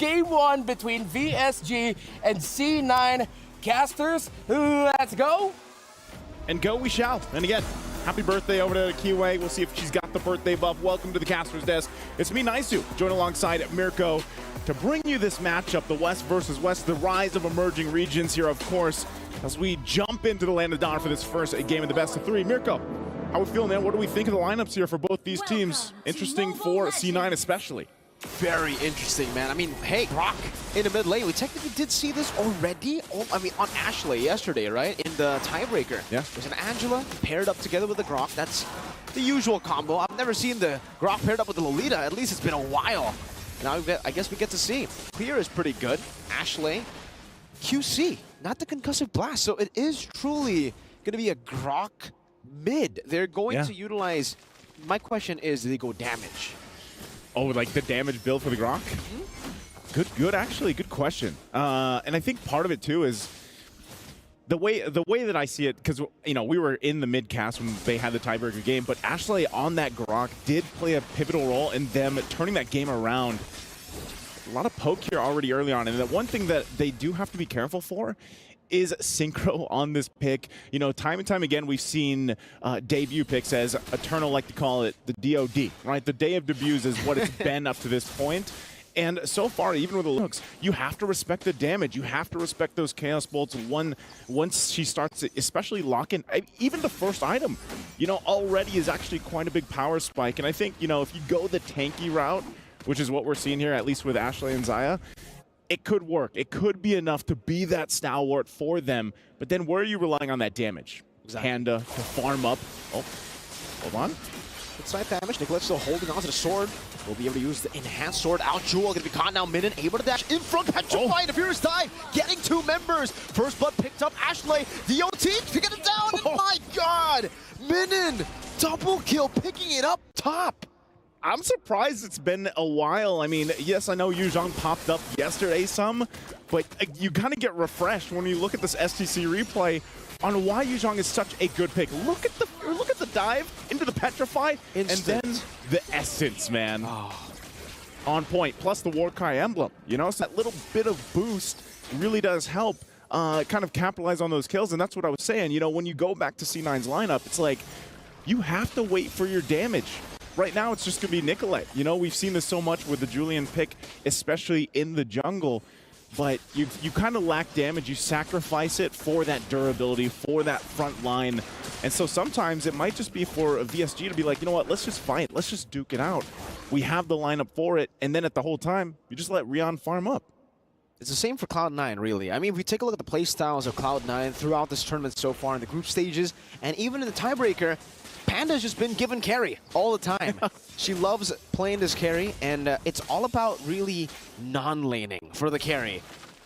Game 1 between VSG and C9. Casters, let's go. And go we shall. And again, happy birthday over to Kiwi. We'll see if she's got the birthday buff. Welcome to the Casters desk. It's me, Naisu, joined alongside Mirko to bring you this matchup, the West versus West, the rise of emerging regions here, of course, as we jump into the land of Dawn for this first game of the best of 3. Mirko, how are we feeling, man? What do we think of the lineups here for both these teams? Interesting for C9 especially. Very interesting, man. I mean, hey, Brock in the mid lane. We technically did see this already. I mean, on Ashley yesterday, right? In the tiebreaker. Yeah. There's an Angela paired up together with the Grok. That's the usual combo. I've never seen the Grok paired up with the Lolita. At least it's been a while. Now I guess we get to see. Clear is pretty good. Ashley, QC, not the concussive blast. So it is truly going to be a Grok mid. They're going to utilize. My question is, do they go damage? Oh, like the damage build for the Grok? Good, actually, good question. And I think part of it too is the way that I see it, because we were in the mid cast when they had the tiebreaker game, but Ashley on that Grok did play a pivotal role in them turning that game around. A lot of poke here already early on, and the one thing that they do have to be careful for is synchro on this pick. Time and time again, we've seen debut picks, as Eternal like to call it, the DOD, right? The day of debuts is what it's been up to this point. And so far, even with the looks, you have to respect the damage. You have to respect those Chaos Bolts once she starts, especially locking. Even the first item, already is actually quite a big power spike. And I think, if you go the tanky route, which is what we're seeing here, at least with Ashley and Xayah, it could work. It could be enough to be that stalwart for them. But then where are you relying on that damage? Exactly. Panda to farm up. Oh, hold on. Good side damage. Nicolette's still holding on to the sword. We'll be able to use the enhanced sword. Out Jewel going to be caught now. Minin able to dash in front. Petrified. The Furious dive. Getting 2 members. First blood picked up. Ashley. The OT to get it down. And my God. Minin. Double kill. Picking it up top. I'm surprised it's been a while. I mean, yes, I know Yu Zhang popped up yesterday some, but you kind of get refreshed when you look at this STC replay on why Yu Zhang is such a good pick. Look at the dive into the Petrify, Instant. and then the Essence, man. On point. Plus the Warcry emblem. So that little bit of boost really does help kind of capitalize on those kills, and that's what I was saying. When you go back to C9's lineup, it's like you have to wait for your damage. Right now, it's just going to be Nicolette. We've seen this so much with the Julian pick, especially in the jungle. But you kind of lack damage. You sacrifice it for that durability, for that front line. And so sometimes it might just be for a VSG to be like, you know what, let's just fight. Let's just duke it out. We have the lineup for it. And then at the whole time, you just let Rion farm up. It's the same for Cloud9, really. I mean, if we take a look at the play styles of Cloud9 throughout this tournament so far in the group stages, and even in the tiebreaker, Panda's just been given carry all the time. She loves playing this carry, and it's all about really non-laning for the carry.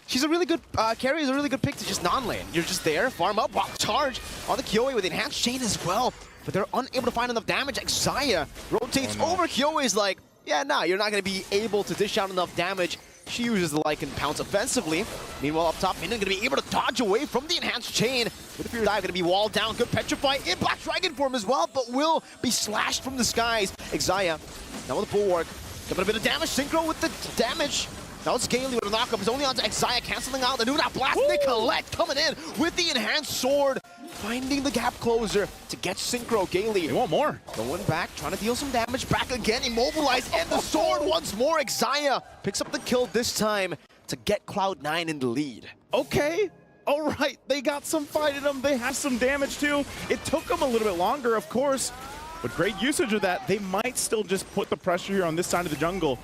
She's a really good, carry is a really good pick to just non-lane. You're just there, farm up, while charge on the Kyoe with the enhanced chain as well. But they're unable to find enough damage. Xayah rotates over. Kyoe's like, yeah, nah, you're not going to be able to dish out enough damage. She uses the Lycan Pounce offensively. Meanwhile, up top, Minion going to be able to dodge away from the enhanced chain. With the Fear Dive going to be walled down. Good Petrify in Black Dragon form as well, but will be slashed from the skies. Xayah, now with the Bulwark. Got a bit of damage. Synchro with the damage. Now it's Gaily with a knockup. It's only on to Xayah, canceling out the Nuna Blast. Woo! Nicolette coming in with the enhanced sword. Finding the gap closer to get Synchro. Gaily. They want more. Going back, trying to deal some damage. Back again, immobilized, and the sword once more. Xayah picks up the kill this time to get Cloud9 in the lead. Okay. All right. They got some fight in them. They have some damage too. It took them a little bit longer, of course, but great usage of that. They might still just put the pressure here on this side of the jungle.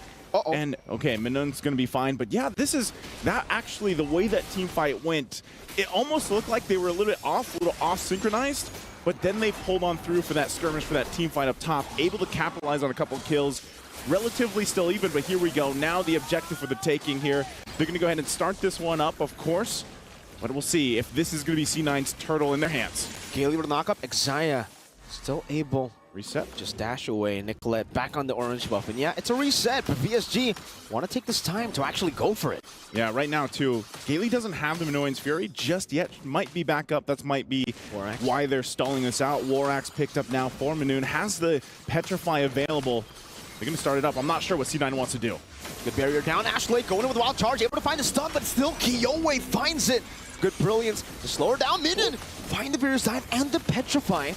And, okay, Minun's going to be fine. But, yeah, this is that actually the way that team fight went. It almost looked like they were a little bit off, synchronized. But then they pulled on through for that skirmish, for that team fight up top. Able to capitalize on a couple of kills. Relatively still even, but here we go. Now the objective for the taking here. They're going to go ahead and start this one up, of course. But we'll see if this is going to be C9's turtle in their hands. Gaily with a knockup. Xayah still able. Reset. Just dash away. Nicolette back on the orange buff. And yeah, it's a reset, but VSG want to take this time to actually go for it. Yeah, right now, too. Gaily doesn't have the Minoan's Fury just yet. Might be back up. That might be why they're stalling this out. Warax picked up now for Minoon. Has the Petrify available. They're going to start it up. I'm not sure what C9 wants to do. Good barrier down. Ashley going in with a wild charge, able to find a stun, but still Kiyowei finds it. Good brilliance to slow her down. Minion find the barrier side and the petrify.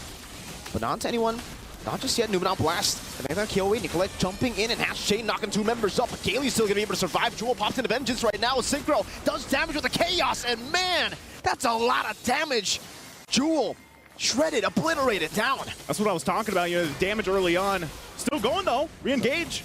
But not to anyone. Not just yet. Numenal Blast. And then Kiyowei, Nicolette jumping in and Hash Chain knocking 2 members up. But Kaylee's still going to be able to survive. Jewel pops into Vengeance right now. Synchro does damage with the Chaos. And man, that's a lot of damage. Jewel shredded, obliterated down. That's what I was talking about. You know, the damage early on. Still going though. Re-engage.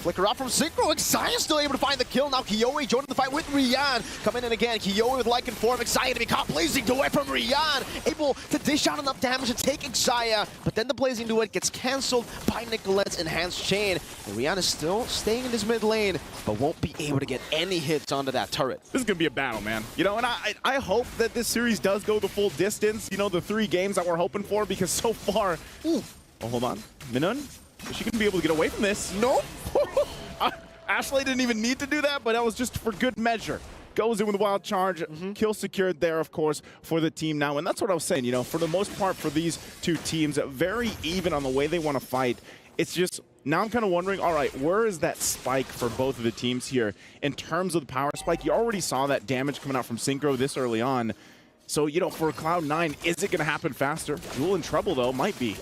Flicker out from Synchro. Xayah still able to find the kill. Now Kiyowei joining the fight with Rian. Coming in again. Kiyowei with Lycan form. Xayah to be caught blazing away from Rian. Able to dish out enough damage to take Xayah. But then the blazing duet gets cancelled by Nicolette's enhanced chain. And Rian is still staying in his mid lane, but won't be able to get any hits onto that turret. This is going to be a battle, man. You know, and I hope that this series does go the full distance. You know, the 3 games that we're hoping for, because so far... Ooh. Oh, hold on. Minun? Is she going to be able to get away from this? Nope. Ashley didn't even need to do that, but that was just for good measure. Goes in with a wild charge, kill secured there, of course, for the team now. And that's what I was saying, you know, for the most part for these 2 teams, very even on the way they want to fight. It's just, now I'm kind of wondering, all right, where is that spike for both of the teams here in terms of the power spike? You already saw that damage coming out from Synchro this early on. So, you know, for Cloud9, is it going to happen faster? Jewel in trouble, though, might be.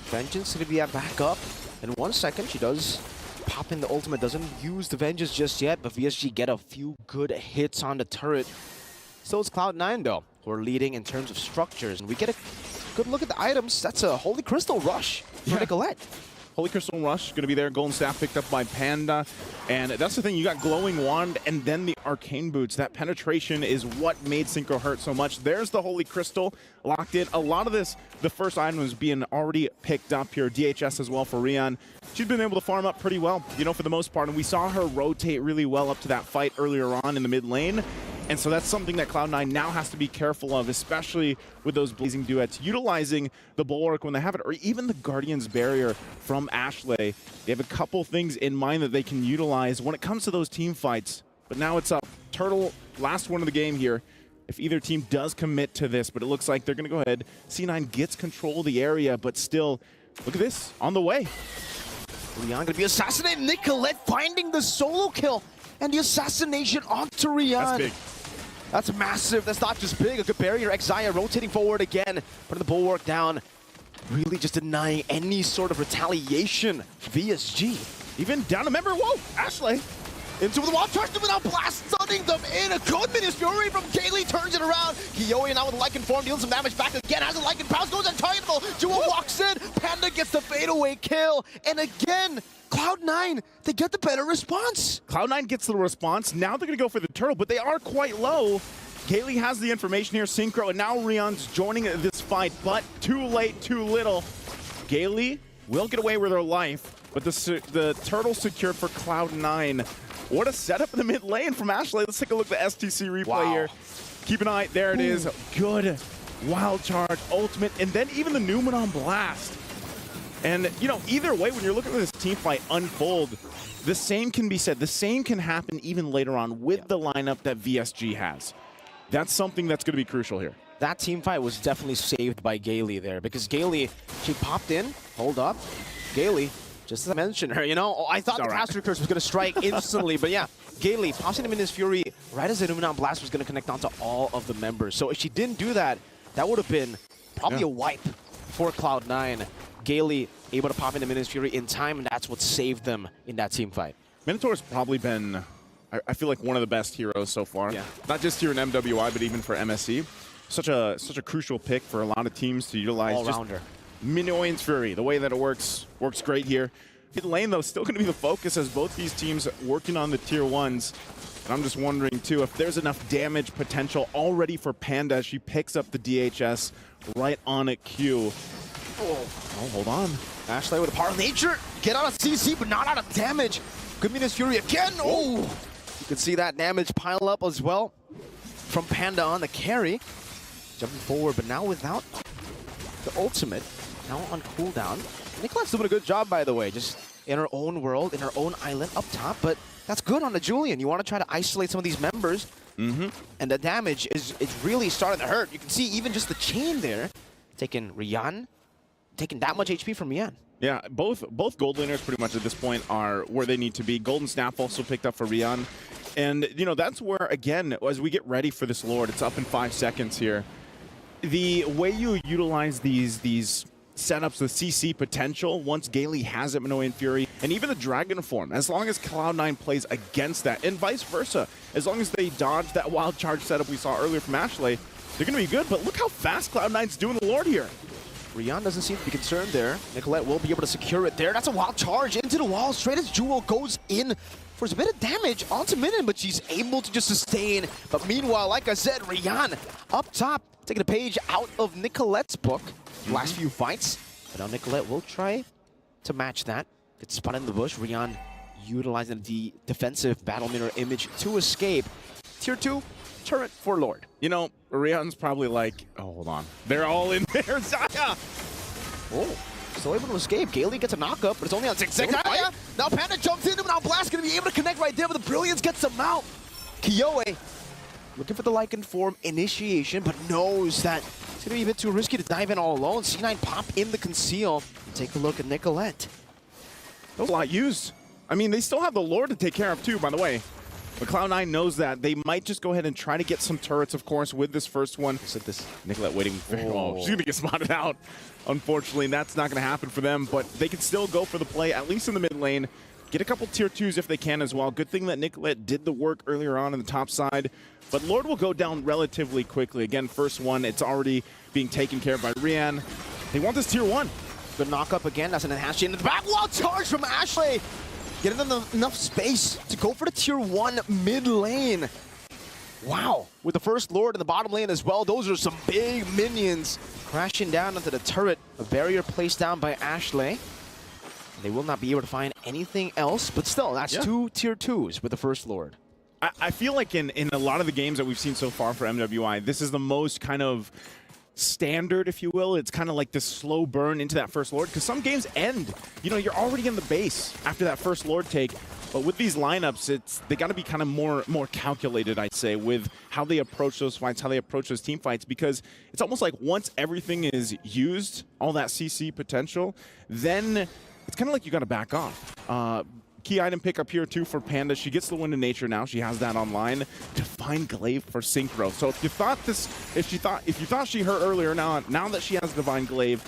Vengeance going to be at back up. In 1 second, she does pop in the ultimate, doesn't use the Vengeance just yet, but VSG get a few good hits on the turret. So it's Cloud9 though, who are leading in terms of structures, and we get a good look at the items. That's a Holy Crystal Rush for Nicolette. Holy Crystal Rush going to be there. Golden Staff picked up by Panda. And that's the thing. You got Glowing Wand and then the Arcane Boots. That penetration is what made Synchro hurt so much. There's the Holy Crystal locked in. A lot of this, the first item was being already picked up here. DHS as well for Rian. She's been able to farm up pretty well, you know, for the most part. And we saw her rotate really well up to that fight earlier on in the mid lane. And so that's something that Cloud9 now has to be careful of, especially with those blazing duets, utilizing the Bulwark when they have it, or even the Guardian's Barrier from Ashley. They have a couple things in mind that they can utilize when it comes to those team fights. But now it's up. Turtle, last one of the game here. If either team does commit to this, but it looks like they're going to go ahead. C9 gets control of the area, but still, look at this, on the way. Rian going to be assassinated. Nicolette finding the solo kill. And the assassination onto Rian. That's big. That's massive. That's not just big. A good barrier. Xayah rotating forward again. Putting the Bulwark down. Really just denying any sort of retaliation. VSG. Even down a member. Whoa, Ashley. Into the wall. Charged them without blast. Stunning them in. A good Minions Fury from Kaylee. Turns it around. Kiyowei now with Lycan form. Dealing some damage back again. Has a Lycan pounce. Goes untargetable. Jewel walks in. Panda gets the fadeaway kill. And again, Cloud9, they get the better response. Cloud9 gets the response. Now they're going to go for the turtle, but they are quite low. Kaylee has the information here, Synchro, and now Rian's joining this fight, but too late, too little. Kaylee will get away with her life, but the turtle secured for Cloud9. What a setup in the mid lane from Ashley. Let's take a look at the STC replay here. Keep an eye. There it is. Good wild charge, ultimate, and then even the Numenal Blast. And, you know, either way, when you're looking at this team fight unfold, the same can be said. The same can happen even later on with the lineup that VSG has. That's something that's going to be crucial here. That team fight was definitely saved by Kaylee there, because Kaylee, she popped in, hold up. Kaylee, just as I mentioned her, you know, I thought the Caster Curse was going to strike instantly, but yeah, Kaylee pops in Minions Fury right as the Numenal Blast was going to connect onto all of the members. So if she didn't do that, that would have been probably a wipe for Cloud9. Kaylee able to pop into Minions Fury in time, and that's what saved them in that team fight. Minotaur's probably been, I feel like, one of the best heroes so far. Yeah. Not just here in MWI, but even for MSC. Such a crucial pick for a lot of teams to utilize. All-rounder. Minions Fury, the way that it works great here. Mid lane, though, still going to be the focus as both these teams working on the tier 1s. And I'm just wondering, too, if there's enough damage potential already for Panda as she picks up the DHS right on at Q. Oh, hold on. Ashley with a Power of Nature. Get out of CC, but not out of damage. Good Minions Fury again. Oh, you can see that damage pile up as well from Panda on the carry. Jumping forward, but now without the ultimate. Now on cooldown. Nicolette's doing a good job, by the way. Just in her own world, in her own island up top. But that's good on the Julian. You want to try to isolate some of these members. And the damage is really starting to hurt. You can see even just the chain there. Taking Rian. taking that much HP from Rian. Yeah, both gold laners pretty much at this point are where they need to be. Golden Snap also picked up for Rian. And, you know, that's where, again, as we get ready for this Lord, it's up in 5 seconds here. The way you utilize these setups, the CC potential, once Gailey has it, Minoan Fury, and even the Dragon form, as long as Cloud9 plays against that, and vice versa, as long as they dodge that wild charge setup we saw earlier from Ashley, they're going to be good. But look how fast Cloud9's doing the Lord here. Rian doesn't seem to be concerned there. Nicolette will be able to secure it there. That's a wild charge into the wall, straight as Jewel goes in for a bit of damage onto Minion, but she's able to just sustain. But meanwhile, like I said, Rian up top, taking a page out of Nicolette's book. Last few fights, but now Nicolette will try to match that. Gets spun in the bush. Rian utilizing the defensive battle mirror image to escape. Tier 2 turret for Lord. You know, Rian's probably like, oh, hold on. They're all in there. Zaya! Oh, still able to escape. Gailey gets a knockup, but it's only on 6. Zaya! Now Panda jumps in, but now Blast going to be able to connect right there, but the Brilliance gets him out. Kyoe looking for the Lycan form initiation, but knows that it's going to be a bit too risky to dive in all alone. C9 pop in the conceal. Take a look at Nicolette. That was a lot used. I mean, they still have the Lord to take care of too, by the way. But Cloud9 knows that. They might just go ahead and try to get some turrets, of course, with this first one. Looks like this. Nicolette waiting. Oh, she's going to get spotted out. Unfortunately, that's not going to happen for them. But they can still go for the play, at least in the mid lane. Get a couple tier 2s if they can as well. Good thing that Nicolette did the work earlier on the top side. But Lord will go down relatively quickly. Again, first one, it's already being taken care of by Rian. They want this tier 1. Good knock up again. That's an enhanced into the back. Wall charge from Ashley. Getting them enough space to go for the tier 1 mid lane. Wow. With the first Lord in the bottom lane as well, those are some big minions crashing down onto the turret. A barrier placed down by Ashley. They will not be able to find anything else, but still, that's 2 tier 2s with the first Lord. I feel like in a lot of the games that we've seen so far for MWI, this is the most kind of standard, if you will. It's kind of like this slow burn into that first Lord, because some games end, you know, you're already in the base after that first Lord take. But with these lineups, they got to be kind of more calculated, I'd say, with how they approach those fights, how they approach those team fights, because it's almost like once everything is used, all that CC potential, then it's kind of like you got to back off. Key item pickup here too for Panda. She gets the Wind of Nature now. She has that online. Divine Glaive for Synchro. So if you thought she hurt earlier, now that she has Divine Glaive,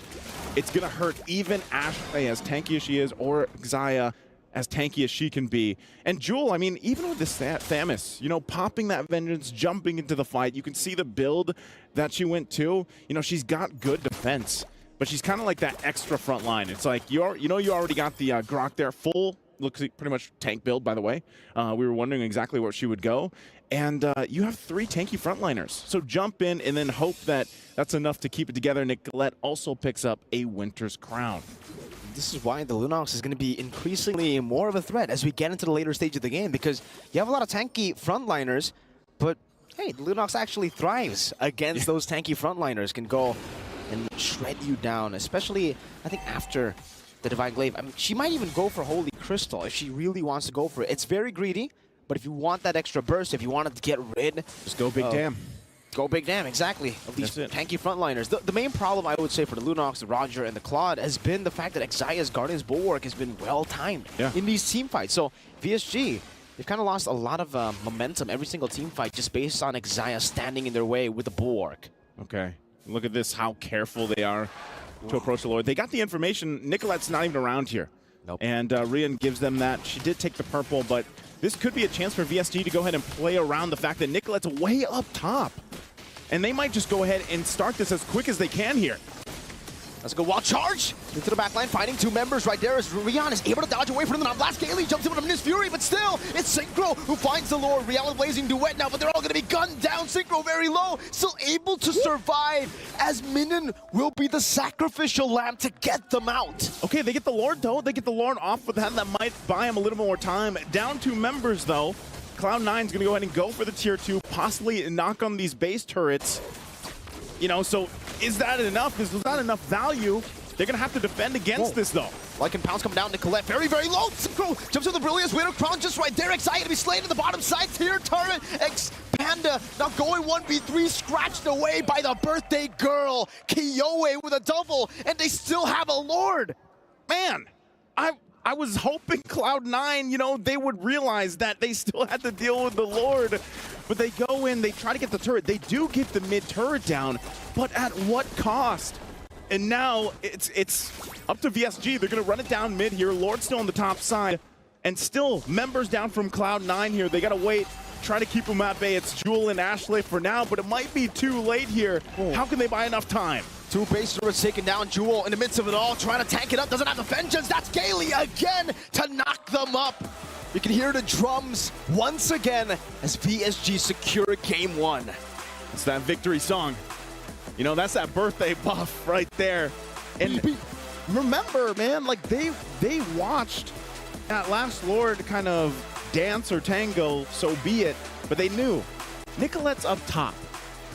it's gonna hurt even Ashley, as tanky as she is, or Xayah, as tanky as she can be. And Jewel, I mean, even with this Thamus, you know, popping that Vengeance, jumping into the fight, you can see the build that she went to. You know, she's got good defense, but she's kind of like that extra front line. It's like, you already got the Grok there, full, looks like pretty much tank build, by the way. We were wondering exactly where she would go. And you have 3 tanky frontliners. So jump in and then hope that that's enough to keep it together. Nicolette also picks up a Winter's Crown. This is why the Lunox is going to be increasingly more of a threat as we get into the later stage of the game, because you have a lot of tanky frontliners, but hey, the Lunox actually thrives against those tanky frontliners, can go and shred you down, especially, I think, after the Divine Glaive. I mean, she might even go for Holy Crystal if she really wants to go for it. It's very greedy, but if you want that extra burst, if you wanted to get rid... Just go Big Damn. Go Big Damn, exactly, of these tanky frontliners. The main problem, I would say, for the Lunox, the Roger, and the Claude has been the fact that Xayah's Guardian's Bulwark has been well-timed in these team fights. So VSG, they've kind of lost a lot of momentum every single team fight just based on Xayah standing in their way with the Bulwark. Okay. Look at this, how careful they are to approach the Lord. They got the information. Nicolette's not even around here. Nope. And Rian gives them that. She did take the purple, but this could be a chance for VSG to go ahead and play around the fact that Nicolette's way up top. And they might just go ahead and start this as quick as they can here. Let's go wild charge into the back line, fighting 2 members right there as Rian is able to dodge away from them. Blast Gailey jumps in with a Miss Fury, but still, it's Synchro who finds the Lord. Rian with Blazing Duet now, but they're all going to be gunned down. Synchro very low, still able to survive as Minion will be the sacrificial lamb to get them out. Okay, they get the Lord though. They get the Lord off with that. That might buy him a little more time. Down 2 members though. Cloud9's going to go ahead and go for the tier 2, possibly knock on these base turrets. You know, so is that enough? Is that enough value? They're going to have to defend against this, though. Like and Pounce come down, Nicolette very, very low. Synchro jumps with the Brilliance, Widow Crown just right there. Excited to be slain in the bottom side tier turret. Panda now going 1v3, scratched away by the birthday girl. Kiowe with a double, and they still have a Lord. Man, I was hoping Cloud9, you know, they would realize that they still had to deal with the Lord. But they go in, they try to get the turret. They do get the mid turret down, but at what cost? And now it's up to VSG. They're going to run it down mid here. Lord's still on the top side. And still, members down from Cloud9 here. They got to wait, try to keep them at bay. It's Jewel and Ashley for now, but it might be too late here. How can they buy enough time? Two base turrets taking down Jewel in the midst of it all, trying to tank it up. Doesn't have the vengeance. That's Gailey again to knock them up. You can hear the drums once again as VSG secure game one. It's that victory song. You know, that's that birthday buff right there. And remember, man, like they watched that last Lord kind of dance or tango, so be it. But they knew Nicolette's up top.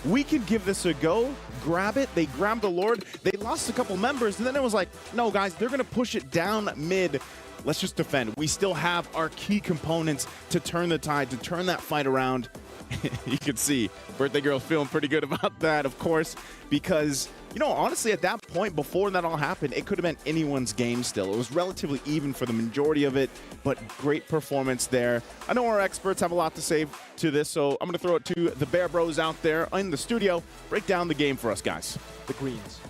We can give this a go. Grab it. They grabbed the Lord. They lost a couple members, and then it was like, no, guys, they're going to push it down mid. Let's just defend. We still have our key components to turn the tide, to turn that fight around. You can see Birthday Girl's feeling pretty good about that, of course, because, you know, honestly, at that point, before that all happened, it could have been anyone's game still. It was relatively even for the majority of it, but great performance there. I know our experts have a lot to say to this, so I'm going to throw it to the Bear Bros out there in the studio. Break down the game for us, guys. The Greens.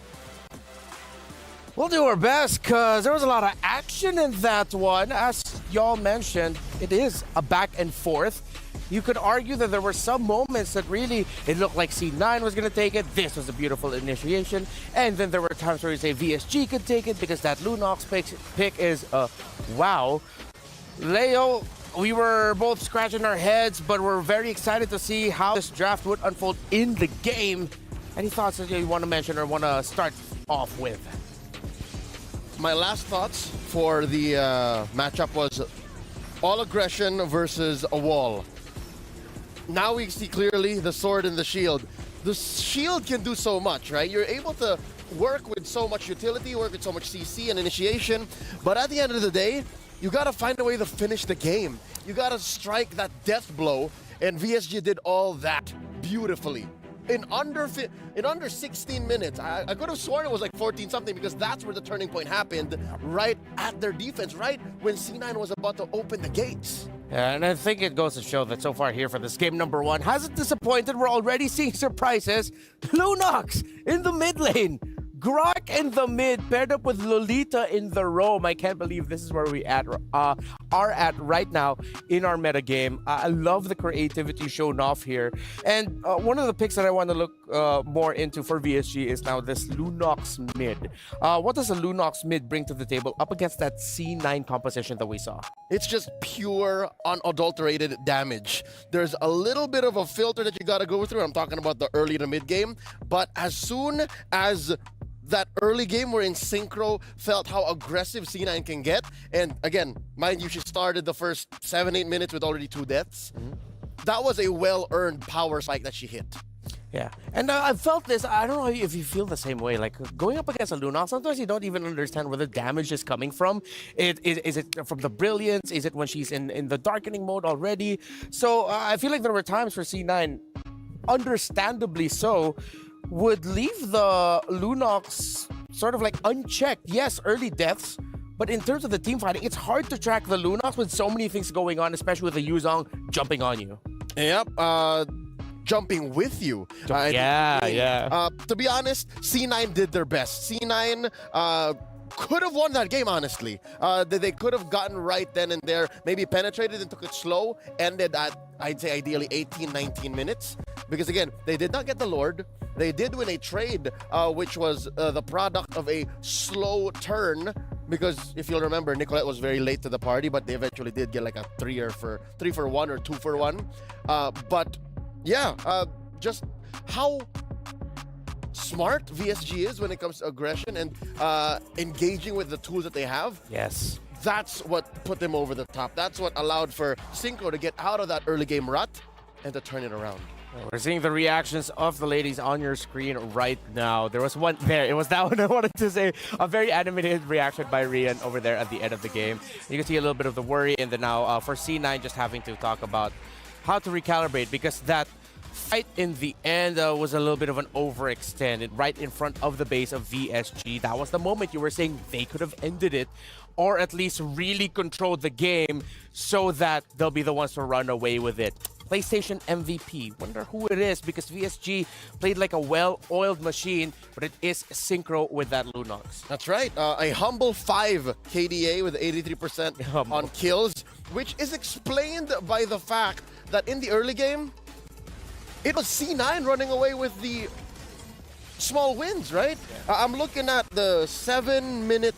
We'll do our best because there was a lot of action in that one. As y'all mentioned, it is a back and forth. You could argue that there were some moments that really, it looked like C9 was going to take it. This was a beautiful initiation. And then there were times where you say VSG could take it because that Lunox pick is wow. Leo, we were both scratching our heads, but we're very excited to see how this draft would unfold in the game. Any thoughts that you want to mention or want to start off with? My last thoughts for the matchup was all aggression versus a wall. Now we see clearly the sword and the shield. The shield can do so much, right? You're able to work with so much utility, work with so much CC and initiation, but at the end of the day, you gotta find a way to finish the game. You gotta strike that death blow, and VSG did all that beautifully. In under 16 minutes, I could have sworn it was like 14 something because that's where the turning point happened, right at their defense, right when C9 was about to open the gates. Yeah, and I think it goes to show that so far here for this game number one hasn't disappointed. We're already seeing surprises. Lunox in the mid lane. Grok in the mid, paired up with Lolita in the roam. I can't believe this is where we are at right now in our meta game. I love the creativity shown off here. And one of the picks that I want to look more into for VSG is now this Lunox mid. What does a Lunox mid bring to the table up against that C9 composition that we saw? It's just pure, unadulterated damage. There's a little bit of a filter that you gotta go through. I'm talking about the early to mid game. But as soon as that early game wherein Synchro felt how aggressive C9 can get, and again, mind you, she started the first 7-8 minutes with already 2 deaths. That was a well-earned power spike that she hit. Yeah, and I felt this. I don't know if you feel the same way. Like going up against a Lunox, sometimes you don't even understand where the damage is coming from. Is it from the brilliance? Is it when she's in the darkening mode already? So I feel like there were times for C9, understandably so, would leave the Lunox sort of like unchecked. Yes, early deaths, but in terms of the team fighting, it's hard to track the Lunox with so many things going on, especially with the Yuzong jumping on you. Yep, jumping with you. To be honest, C9 did their best. C9 could have won that game, honestly. They could have gotten right then and there, maybe penetrated and took it slow, ended at, I'd say, ideally 18, 19 minutes. Because again, they did not get the Lord. They did win a trade, which was the product of a slow turn. Because if you'll remember, Nicolette was very late to the party, but they eventually did get like a 3 for 1 or 2 for 1. But yeah, just how smart VSG is when it comes to aggression and engaging with the tools that they have. Yes. That's what put them over the top. That's what allowed for Synchro to get out of that early game rut and to turn it around. We're seeing the reactions of the ladies on your screen right now. There was one there. It was that one I wanted to say. A very animated reaction by Rian over there at the end of the game. You can see a little bit of the worry, and then now for C9 just having to talk about how to recalibrate, because that fight in the end was a little bit of an overextend right in front of the base of VSG. That was the moment you were saying they could have ended it, or at least really controlled the game so that they'll be the ones to run away with it. PlayStation MVP. Wonder who it is, because VSG played like a well-oiled machine, but it is synchro with that Lunox. That's right. A humble 5 KDA with 83% on kills, which is explained by the fact that in the early game, it was C9 running away with the small wins, right? Yeah. I'm looking at the 7-minute,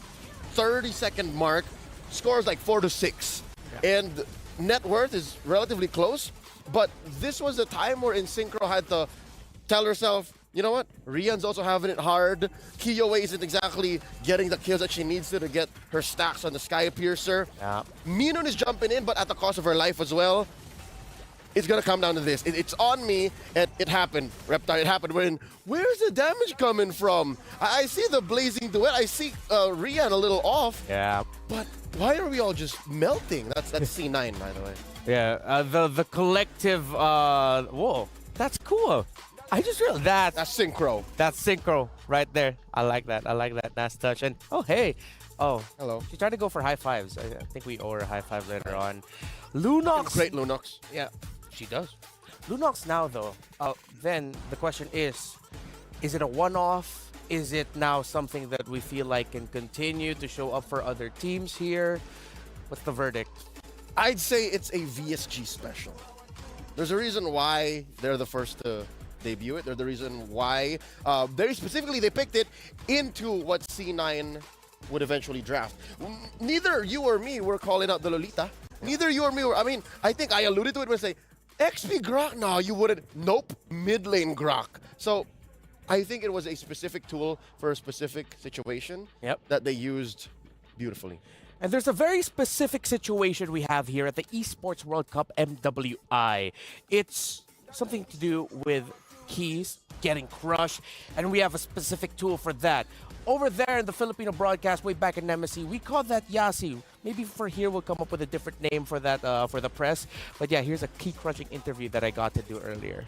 30-second mark. Scores like 4-6. Yeah. And net worth is relatively close. But this was the time where Synchro had to tell herself, you know what? Rian's also having it hard. Kiyowei isn't exactly getting the kills that she needs to get her stacks on the Sky Piercer. Yeah. Minun is jumping in, but at the cost of her life as well. It's going to come down to this. It's on me, and it happened. Reptile, it happened. Where's the damage coming from? I see the blazing duet. I see Rian a little off. Yeah. But why are we all just melting? That's C9, by the way. Yeah, the collective, whoa, that's cool. I just realized that. That's synchro. That's synchro right there. I like that. I like that. Nice touch. And, oh, hey. Oh. Hello. She tried to go for high fives. I think we owe her a high five later on. Lunox. Great Lunox. Yeah, she does. Lunox now, though, then the question is it a one-off? Is it now something that we feel like can continue to show up for other teams here? What's the verdict? I'd say it's a VSG special. There's a reason why they're the first to debut it. They're the reason why, very specifically, they picked it into what C9 would eventually draft. Neither you or me were calling out the Lolita. Neither you or me were. I mean, I think I alluded to it when I say, XP Grok? No, you wouldn't. Nope, mid lane Grok. So I think it was a specific tool for a specific situation that they used beautifully. And there's a very specific situation we have here at the Esports World Cup MWI. It's something to do with keys getting crushed, and we have a specific tool for that. Over there in the Filipino broadcast, way back in MSC, we call that Yasi. Maybe for here we'll come up with a different name for that for the press. But yeah, here's a key crushing interview that I got to do earlier.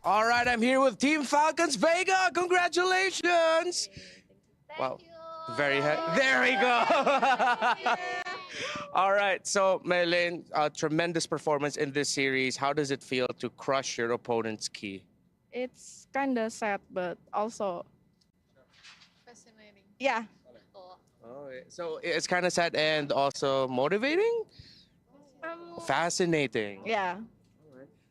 All right, I'm here with Team Falcons Vega. Congratulations! Wow. Very there we go. All right, so Maylene, tremendous performance in this series. How does it feel to crush your opponent's key? It's kind of sad, but also fascinating. Yeah. Oh, so it's kind of sad and also motivating? Fascinating. Yeah.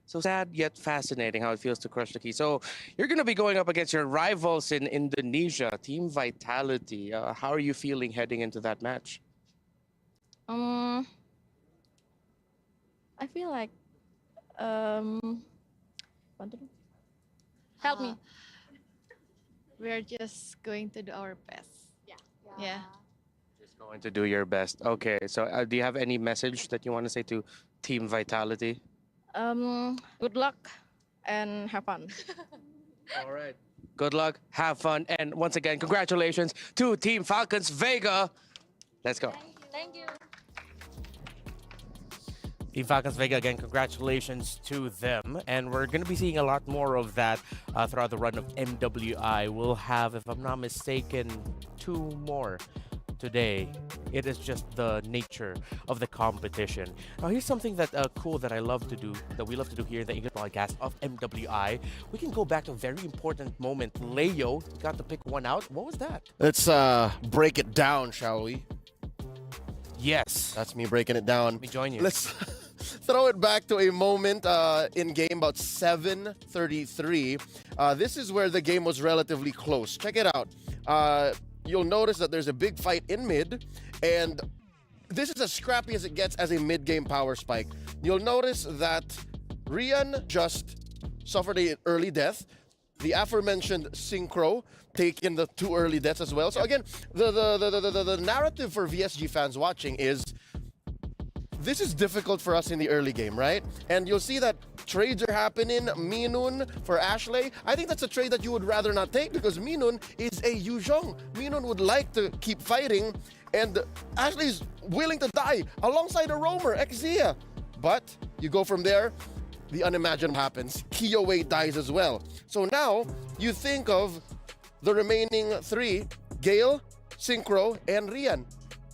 So sad yet fascinating how it feels to crush the key. So you're going to be going up against your rivals in Indonesia, Team Vitality. How are you feeling heading into that match? I feel like Help me. We're just going to do our best. Yeah. Just going to do your best. Okay, so do you have any message that you want to say to Team Vitality? Good luck and have fun. All right. Good luck, have fun, and once again, congratulations to Team Falcons Vega. Let's go. Thank you. Team Falcons Vega, again, congratulations to them. And we're going to be seeing a lot more of that throughout the run of MWI. We'll have, if I'm not mistaken, 2 more today. It is just the nature of the competition. Now, here's something that cool that I love to do, that we love to do here in the English podcast of MWI. We can go back to a very important moment. Leo got to pick one out. What was that? Let's break it down, shall we? Yes. That's me breaking it down. Let me join you. Let's throw it back to a moment in game about 7:33. This is where the game was relatively close. Check it out. You'll notice that there's a big fight in mid, and this is as scrappy as it gets as a mid-game power spike. You'll notice that Rian just suffered an early death. The aforementioned Synchro taking the 2 early deaths as well. So again, the narrative for VSG fans watching is this is difficult for us in the early game, right? And you'll see that trades are happening. Minun for Ashley. I think that's a trade that you would rather not take because Minun is a Yuzhong. Minun would like to keep fighting, and Ashley's willing to die alongside a roamer, Exia. But you go from there, the unimaginable happens. Kiyowei dies as well. So now you think of the remaining three, Gale, Synchro, and Rian.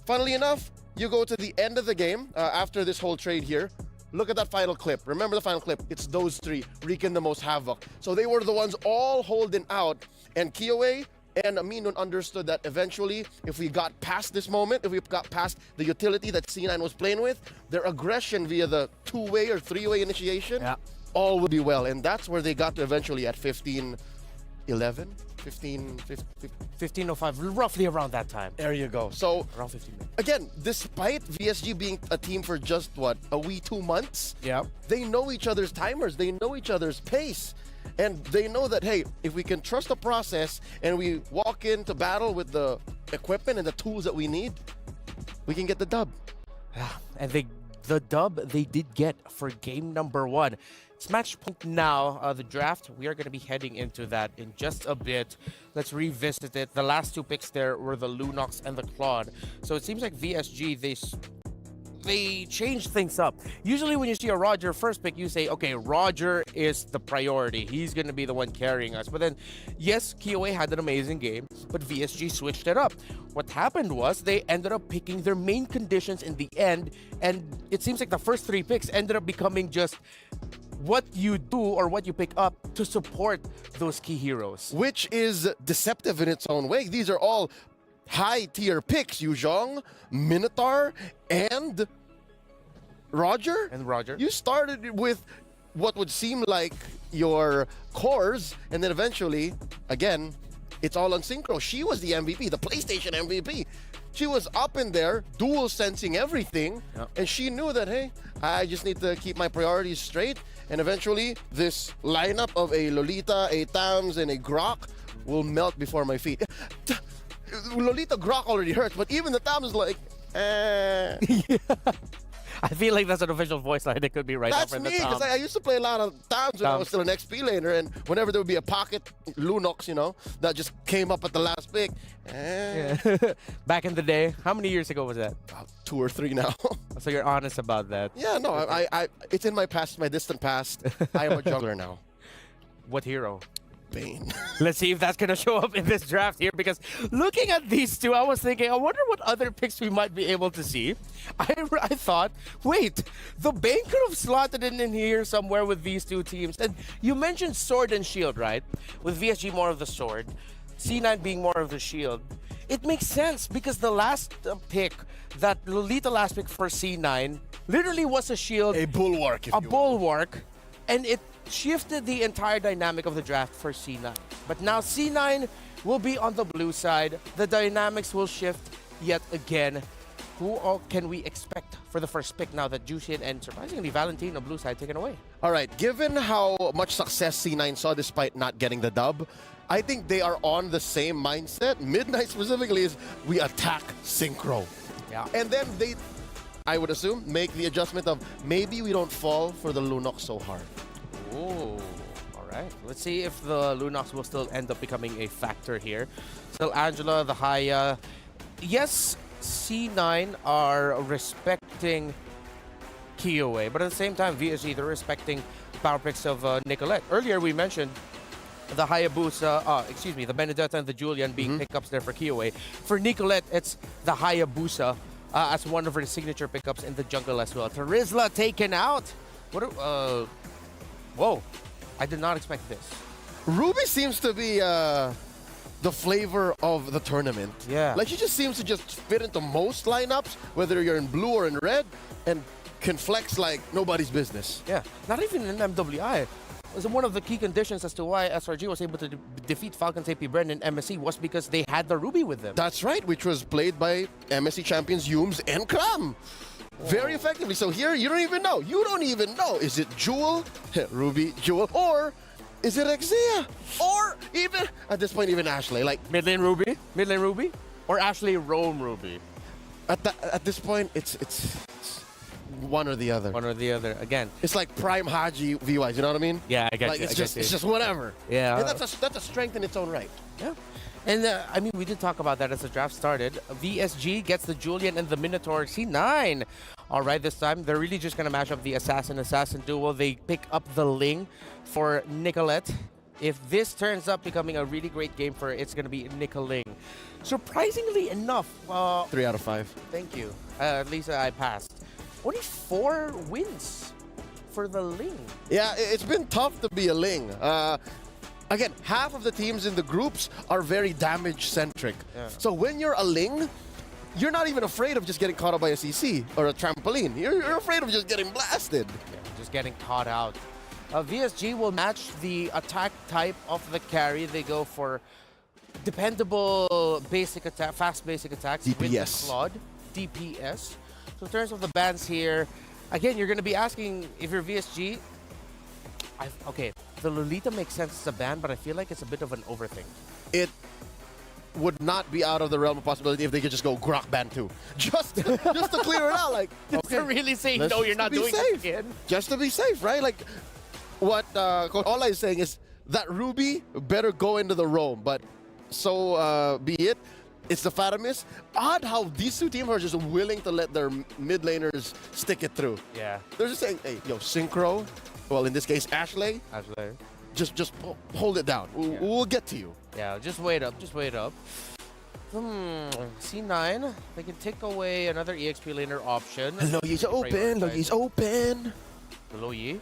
Funnily enough, you go to the end of the game after this whole trade here. Look at that final clip. Remember the final clip? It's those three wreaking the most havoc. So they were the ones all holding out. And Kiyowei and Minun understood that eventually, if we got past this moment, if we got past the utility that C9 was playing with, their aggression via the two-way or three-way initiation, all would be well. And that's where they got to eventually at 15-11? 15:05, roughly around that time. There you go. So, Around 15 minutes. again, despite VSG being a team for just, what, a wee 2 months, they know each other's timers, they know each other's pace. And they know that, hey, if we can trust the process and we walk into battle with the equipment and the tools that we need, we can get the dub. And the dub they did get for game number 1. It's match point now, the draft. We are going to be heading into that in just a bit. Let's revisit it. The last 2 picks there were the Lunox and the Claude. So it seems like VSG, they changed things up. Usually when you see a Roger first pick, you say, okay, Roger is the priority. He's going to be the one carrying us. But then, yes, Kiyowei had an amazing game, but VSG switched it up. What happened was they ended up picking their main conditions in the end, and it seems like the first 3 picks ended up becoming just what you do or what you pick up to support those key heroes. Which is deceptive in its own way. These are all high-tier picks. Yuzhong, Minotaur, and Roger. You started with what would seem like your cores, and then eventually, again, it's all on Synchro. She was the MVP, the PlayStation MVP. She was up in there, dual sensing everything, and she knew that, hey, I just need to keep my priorities straight, and eventually this lineup of a Lolita, a Tams, and a Grok will melt before my feet. Lolita Grok already hurts, but even the Tams is like, I feel like that's an official voice line that could be right That's up in the me, top. because I used to play a lot of Tams when I was still an XP laner, and whenever there would be a pocket Lunox, you know, that just came up at the last pick. Back in the day, how many years ago was that? 2 or 3 now. So you're honest about that. Yeah, no, I it's in my past, my distant past. I am a juggler now. What hero? Bane. Let's see if that's going to show up in this draft here, because looking at these two, I was thinking, I wonder what other picks we might be able to see. I thought, wait, the Bane could have slotted in here somewhere with these two teams. And you mentioned Sword and Shield, right? With VSG more of the Sword, C9 being more of the Shield. It makes sense because the last pick, that Lolita last pick for C9, literally was a shield. A bulwark, if a you will. bulwark, and it shifted the entire dynamic of the draft for C9. But now C9 will be on the blue side. The dynamics will shift yet again. Who all can we expect for the first pick now that Jushin and surprisingly Valentino blue side taken away? All right, given how much success C9 saw despite not getting the dub, I think they are on the same mindset. Midnight specifically is we attack Synchro. Yeah. And then they, I would assume, make the adjustment of maybe we don't fall for the Lunox so hard. Oh, all right. Let's see if the Lunox will still end up becoming a factor here. Still Angela, the Haya. Yes, C9 are respecting Kiyowei, but at the same time, VSG, they're respecting power picks of Nicolette. Earlier, we mentioned the Hayabusa, the Benedetta and the Julian being pickups there for Kiyowei. For Nicolette, it's the Hayabusa as one of her signature pickups in the jungle as well. Terizla taken out. Whoa, I did not expect this. Ruby seems to be the flavor of the tournament. Yeah. Like, she just seems to just fit into most lineups, whether you're in blue or in red, and can flex like nobody's business. Yeah, not even in MWI. It was one of the key conditions as to why SRG was able to defeat Falcons AP Bren in MSC was because they had the Ruby with them. That's right, which was played by MSC champions Yums and Kram. Very effectively. So here, you don't even know. You don't even know. Is it Jewel, Ruby, Jewel, or is it Exia? Or even, at this point, even Ashley. Like, Mid lane Ruby, or Ashley Roam Ruby. at this point, it's one or the other. One or the other. Again. It's like prime Haji VYs, you know what I mean? Yeah, I get like you. it's just whatever. Yeah. And that's a strength in its own right. Yeah. And I mean, we did talk about that as the draft started. VSG gets the Julian and the Minotaur C9. All right, this time they're really just going to mash up the assassin duo. They pick up the Ling for Nicolette. If this turns up becoming a really great game for it, it's going to be Nicoling. Surprisingly enough, 3 out of 5. thank you. At least I passed. Only 4 wins for the Ling. Yeah, it's been tough to be a Ling. Again, half of the teams in the groups are very damage-centric. Yeah. So when you're a Ling, you're not even afraid of just getting caught up by a CC or a trampoline. You're afraid of just getting blasted. Yeah, just getting caught out. VSG will match the attack type of the carry. They go for dependable basic attack, fast basic attacks with the DPS. Claude, DPS. So in terms of the bans here, again, you're going to be asking if you're VSG. Okay, the Lolita makes sense as a ban, but I feel like it's a bit of an overthink. It would not be out of the realm of possibility if they could just go Grok ban too. Just to clear it out. Like, Okay, really saying, let's no, you're not be doing safe. it again. Just to be safe, right? Like, what Coach Ola is saying is that Ruby better go into the roam, but so be it. It's the Fatamis. Odd how these two teams are just willing to let their mid laners stick it through. Yeah, They're just saying, hey, yo, Synchro, well, in this case, Ashley, actually. just hold it down. We'll get to you. Yeah, just wait up, just wait up. C9, they can take away another EXP laner option. Loyi's open. Loyi's open. Loyi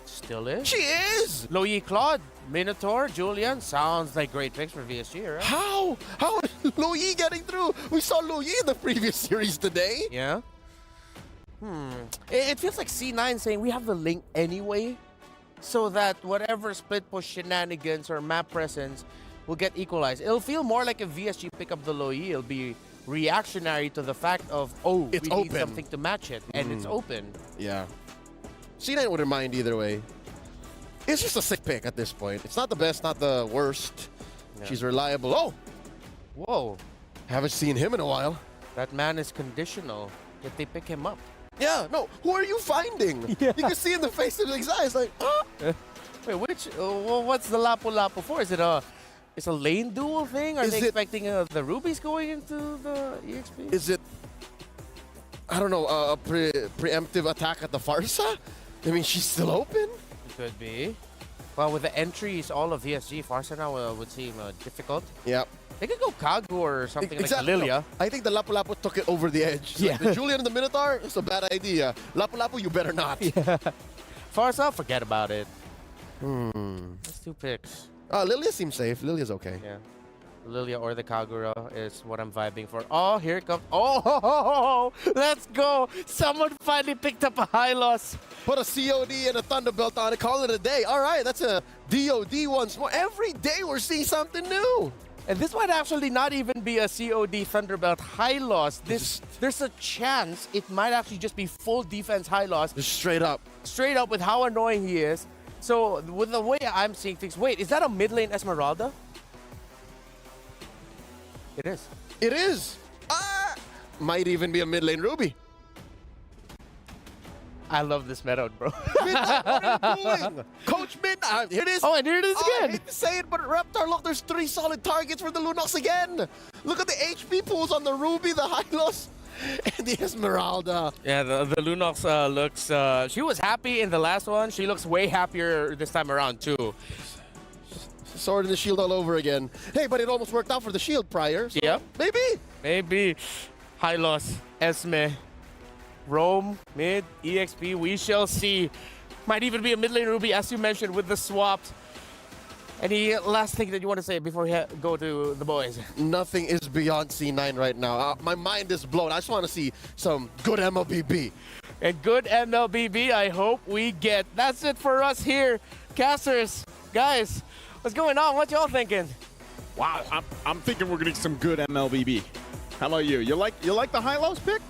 still is. She is. Loyi, Claude, Minotaur, Julian. Sounds like great picks for VSG, right? How is Loyi getting through? We saw Loyi in the previous series today. Yeah. It feels like C9 saying we have the link anyway, so that whatever split push shenanigans or map presence will get equalized. It'll feel more like if VSG pick up the Loyi, it'll be reactionary to the fact of, oh, It's we need open. something to match it, and it's open. Yeah. C9 wouldn't mind either way. It's just a sick pick at this point. It's not the best, not the worst. Yeah. She's reliable. Oh, Whoa, haven't seen him in a while. that man is conditional. If they pick him up. Yeah, no. Who are you finding? Yeah. You can see in the face of his eyes, like, oh. Wait, which? Well, what's the Lapu-Lapu for? Is it it's a lane duel thing? Are Is they it- expecting the rubies going into the EXP? Is it, I don't know, a preemptive attack at the Farsa? I mean, she's still open? It could be. Well, with the entries, all of VSG, Farsa now would seem difficult. Yeah. They could go Kagu or something Exactly. like Lilia. No, I think the Lapu-Lapu took it over the edge. Yeah. Like, the Julian and the Minotaur, it's a bad idea. Lapu-Lapu, you better not. Farsa, forget about it. That's 2 picks. Lilia seems safe. Lilia's okay. Yeah. Lilia or the Kagura is what I'm vibing for. Oh, here it comes. Oh, let's go. Someone finally picked up a high loss. Put a COD and a Thunderbelt on it, call it a day. All right, that's a DOD once more. Every day we're seeing something new. And this might actually not even be a COD Thunderbelt high loss. There's a chance it might actually just be full defense high loss. Just straight up. Straight up with how annoying he is. So with the way I'm seeing things, wait, is that a mid lane Esmeralda? It is. It is. Might even be a mid lane Ruby. I love this meta, bro. Midnight, what are you doing? Coach Midnight, here it is. Oh, and here it is I again. hate to say it, but Reptar, look, there's 3 solid targets for the Lunox again. Look at the HP pools on the Ruby, the Hylos, and the Esmeralda. Yeah, the Lunox looks... she was happy in the last one. She looks way happier this time around, too. Sword and the shield all over again. Hey, but it almost worked out for the shield prior. So Yep. maybe. Maybe. High loss. Esme. Rome. Mid. EXP. We shall see. Might even be a mid lane Ruby, as you mentioned, with the swaps. Any last thing that you want to say before we go to the boys? Nothing is beyond C9 right now. My mind is blown. I just want to see some good MLBB. And good MLBB, I hope we get. That's it for us here. Casters, guys, what's going on? What y'all thinking? Wow, I'm thinking we're gonna get some good MLBB. How about you? You like the high lows pick?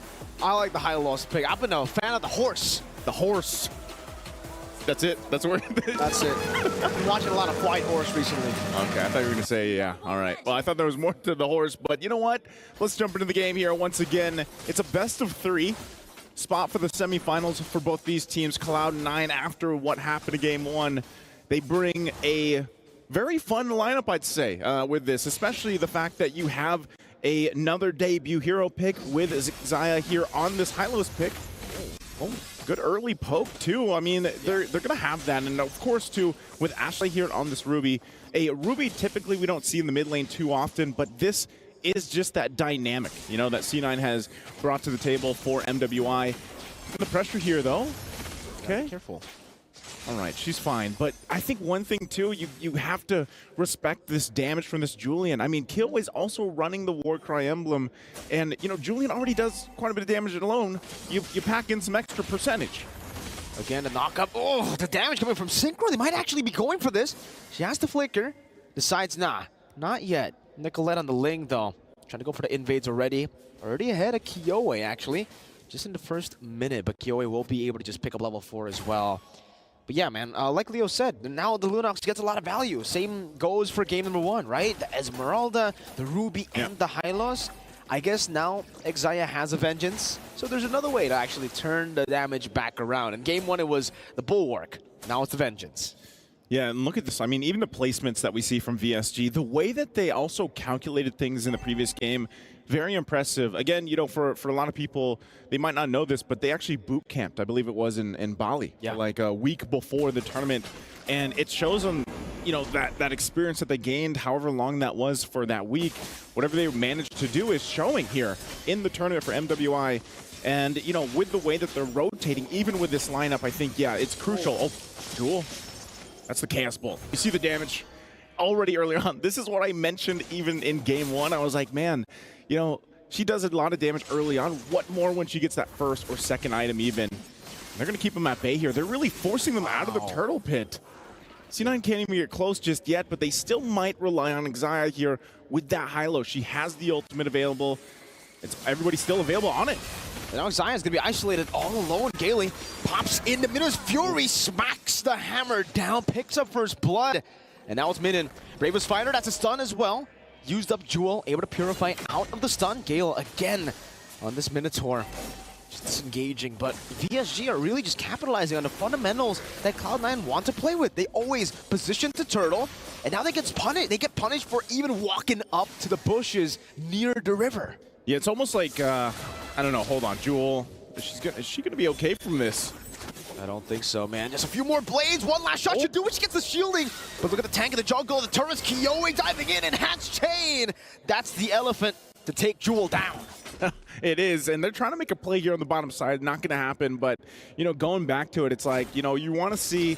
I like the high loss pick. I've been a fan of the horse. The horse. That's it. That's where. That's it. I've been watching a lot of White Horse recently. Okay, I thought you were going to say, yeah. All right. Well, I thought there was more to the horse, but you know what? Let's jump into the game here once again. It's a best of 3. spot for the semifinals for both these teams. Cloud9, after what happened in Game 1, they bring a very fun lineup, I'd say, with this, especially the fact that you have another debut hero pick with Xayah here on this Hylos pick. Oh, good early poke, too. I mean, they're going to have that. And, of course, too, with Ashley here on this Ruby. A Ruby, typically, we don't see in the mid lane too often, but this is just that dynamic, you know, that C9 has brought to the table for MWI. The pressure here, though. Okay. Careful. All right, she's fine. But I think one thing, too, you have to respect this damage from this Julian. I mean, Killway's also running the Warcry emblem. And, you know, Julian already does quite a bit of damage alone. You pack in some extra percentage. Again, the knock-up. Oh, the damage coming from Synchro. They might actually be going for this. She has to flicker. Decides, nah, not yet. Nicolette on the Ling, though. Trying to go for the invades already. Already ahead of Kiowe, actually. Just in the first minute, but Kiowe will be able to just pick up level 4 as well. But yeah, man, like Leo said, now the Lunox gets a lot of value. Same goes for game number 1, right? The Esmeralda, the Ruby, and the Hylos. I guess now Xayah has a Vengeance, so there's another way to actually turn the damage back around. In game 1, it was the Bulwark. Now it's the Vengeance. Yeah, and look at this. I mean, even the placements that we see from VSG, the way that they also calculated things in the previous game, very impressive. Again, you know, for a lot of people, they might not know this, but they actually boot camped, I believe it was in Bali, like a week before the tournament. And it shows them, you know, that experience that they gained, however long that was for that week, whatever they managed to do is showing here in the tournament for MWI. And, you know, with the way that they're rotating, even with this lineup, I think, yeah, it's crucial. Oh, Jewel. That's the Chaos Bolt. You see the damage already early on. This is what I mentioned even in game 1. I was like, man, you know, she does a lot of damage early on. What more when she gets that first or second item even? They're going to keep them at bay here. They're really forcing them out of the turtle pit. C9 can't even get close just yet, but they still might rely on Xayah here with that Hylo. She has the ultimate available. Everybody's still available on it. And now Xayah's gonna be isolated all alone. Gailey pops in the Minnows Fury, smacks the hammer down, picks up first blood. And now it's Minion. Bravest Fighter, that's a stun as well. Used up Jewel, able to purify out of the stun. Gale again on this Minotaur. Just disengaging, but VSG are really just capitalizing on the fundamentals that Cloud9 want to play with. They always position to turtle, and now they get punished for even walking up to the bushes near the river. Yeah, it's almost like, I don't know, hold on, Jewel, is she gonna be okay from this? I don't think so, man. Just a few more blades, one last shot should do it. She gets the shielding, but look at the tank in the jungle, the turrets, Kiowe diving in, enhanced chain. That's the elephant to take Jewel down. It is, and they're trying to make a play here on the bottom side. Not gonna happen, but, you know, going back to it, it's like, you know, you wanna see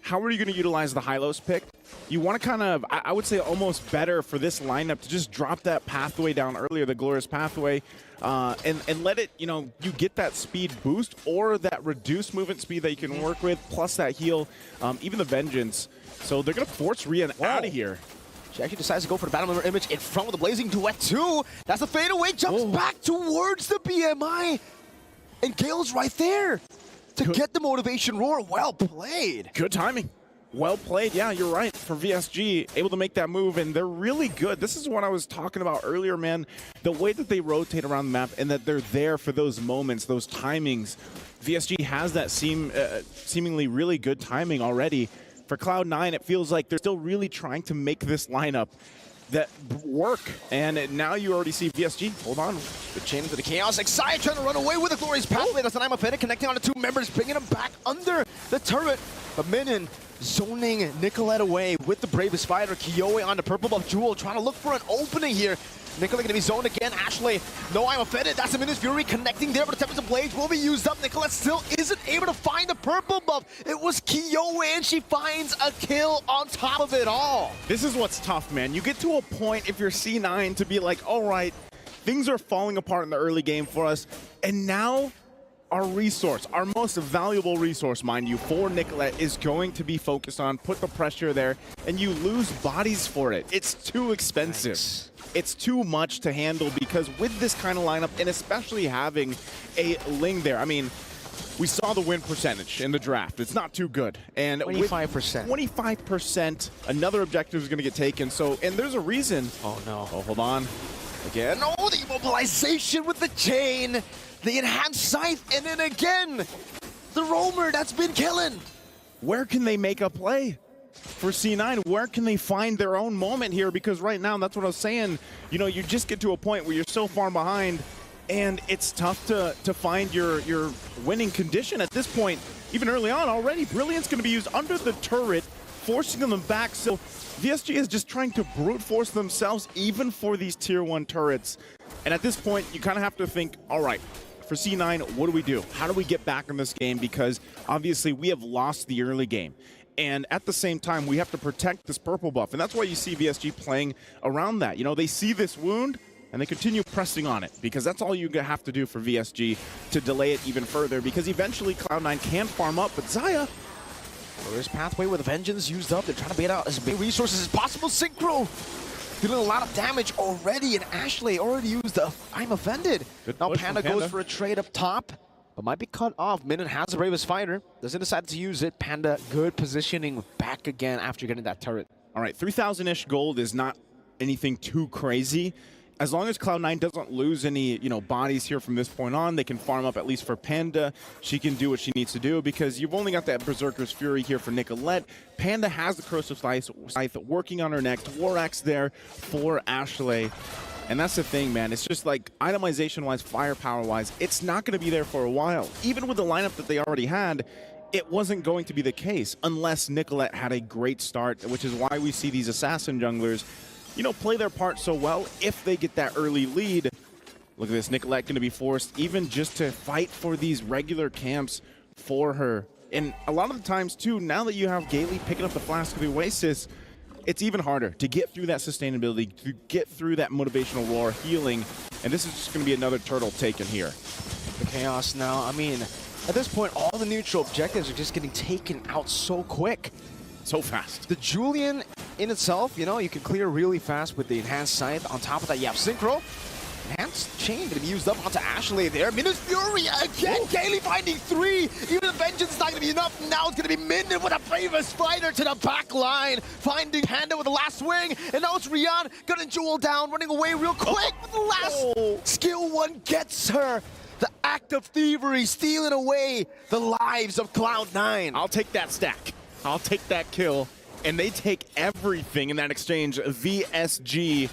how are you gonna utilize the Hylos pick? You want to kind of, I would say almost better for this lineup to just drop that pathway down earlier, the Glorious Pathway, and let it, you know, you get that speed boost or that reduced movement speed that you can work with, plus that heal, even the Vengeance. So they're going to force Rian out of here. She actually decides to go for the battle member image in front of the Blazing Duet too. That's the fadeaway, jumps back towards the BMI. And Gale's right there to get the motivation roar. Well played. Good timing. Well played. Yeah, you're right. For VSG, able to make that move, and they're really good. This is what I was talking about earlier, man. The way that they rotate around the map and that they're there for those moments, those timings. VSG has that seemingly really good timing already. For Cloud9, it feels like they're still really trying to make this lineup that work. And now you already see VSG. Hold on. Good chain into the chaos. Xayah trying to run away with the Glorious Pathway. That's an Imafeta connecting on the two members, bringing them back under the turret. But Minion zoning Nicolette away with the Bravest Fighter. Kiowe on the purple buff. Jewel trying to look for an opening here. Nicolette gonna be zoned again. Ashley, no, I'm offended. That's a Minus Fury connecting there, but the Tempest of Blades will be used up. Nicolette still isn't able to find the purple buff. It was Kiowe, and she finds a kill on top of it all. This is what's tough, man. You get to a point, if you're C9, to be like, all right, things are falling apart in the early game for us, and now our resource, our most valuable resource, mind you, for Nicolette is going to be focused on, put the pressure there, and you lose bodies for it. It's too expensive. Nice. It's too much to handle because with this kind of lineup, and especially having a Ling there, I mean, we saw the win percentage in the draft. It's not too good. And 25%. 25%, another objective is going to get taken. So, and there's a reason. Oh, no. Oh, hold on. Again, oh, the immobilization with the chain, the enhanced scythe, and then again, the roamer that's been killing. Where can they make a play for C9? Where can they find their own moment here? Because right now, that's what I was saying, you know, you just get to a point where you're so far behind, and it's tough to find your winning condition at this point. Even early on already, Brilliant's going to be used under the turret, forcing them back. So VSG is just trying to brute force themselves even for these tier 1 turrets. And at this point, you kind of have to think, all right, for C9, what do we do? How do we get back in this game? Because obviously we have lost the early game. And at the same time, we have to protect this purple buff. And that's why you see VSG playing around that. You know, they see this wound and they continue pressing on it, because that's all you have to do for VSG to delay it even further, because eventually Cloud9 can farm up, but Xayah, There's Pathway with Vengeance used up. They're trying to bait out as many resources as possible. Synchro dealing a lot of damage already, and Ashley already used the I'm Offended. Good Now push Panda from Panda goes for a trade up top, but might be cut off. Minion has the bravest fighter. Doesn't decide to use it. Panda, good positioning back again after getting that turret. all right, 3,000-ish gold is not anything too crazy. As long as Cloud9 doesn't lose any, you know, bodies here from this point on, they can farm up at least for Panda. She can do what she needs to do, because you've only got that Berserker's Fury here for Nicolette. Panda has the Corrosive Scythe working on her next. War Axe there for Ashley. And that's the thing, man. It's just like itemization-wise, firepower-wise, it's not going to be there for a while. Even with the lineup that they already had, it wasn't going to be the case unless Nicolette had a great start, which is why we see these assassin junglers, you know, play their part so well if they get that early lead. Look at this, Nicolette going to be forced even just to fight for these regular camps for her. And a lot of the times, too, now that you have Gailey picking up the Flask of the Oasis, it's even harder to get through that sustainability, to get through that motivational roar, healing, and this is just going to be another turtle taken here. The Chaos now, I mean, at this point, all the neutral objectives are just getting taken out so quick. So fast. The Julian in itself, you know, you can clear really fast with the Enhanced Scythe. On top of that, you have Synchro. Enhanced Chain going to be used up onto Ashley there. Minus Fury again. Gailey finding 3. Even the Vengeance is not going to be enough. Now it's going to be Minden with a bravest fighter to the back line. Finding Panda with the last swing. And now it's Rian. Gunning Jewel down. Running away real quick with the last skill one gets her. The act of thievery stealing away the lives of Cloud9. I'll take that stack. I'll take that kill. And they take everything in that exchange. VSG.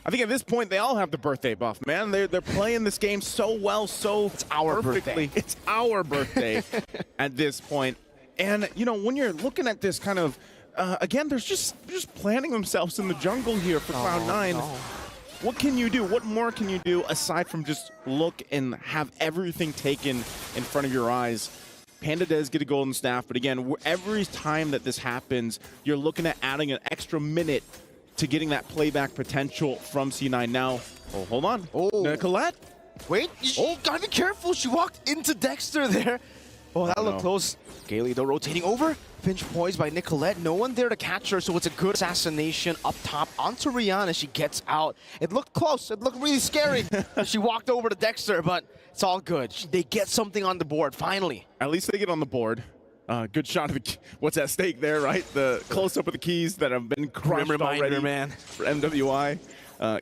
I think at this point, they all have the birthday buff, man. They're playing this game so well, so it's our perfectly. Birthday. It's our birthday at this point. And, you know, when you're looking at this kind of, again, they're just planting themselves in the jungle here for Cloud9. No. What can you do? What more can you do aside from just look and have everything taken in front of your eyes? Panda does get a golden staff, but again, every time that this happens, you're looking at adding an extra minute to getting that playback potential from C9 now. Oh, hold on. Oh. Nicolette? Wait, gotta be careful. She walked into Dexter there. Oh, that looked close. Gailey, though, rotating over. Pinch poised by Nicolette. No one there to catch her, so it's a good assassination up top onto Rihanna. She gets out. It looked close. It looked really scary. She walked over to Dexter, but it's all good. They get something on the board, finally. At least they get on the board. Good shot of the, what's at stake there, right? The close-up of the keys that have been crushed already, man. For MWI.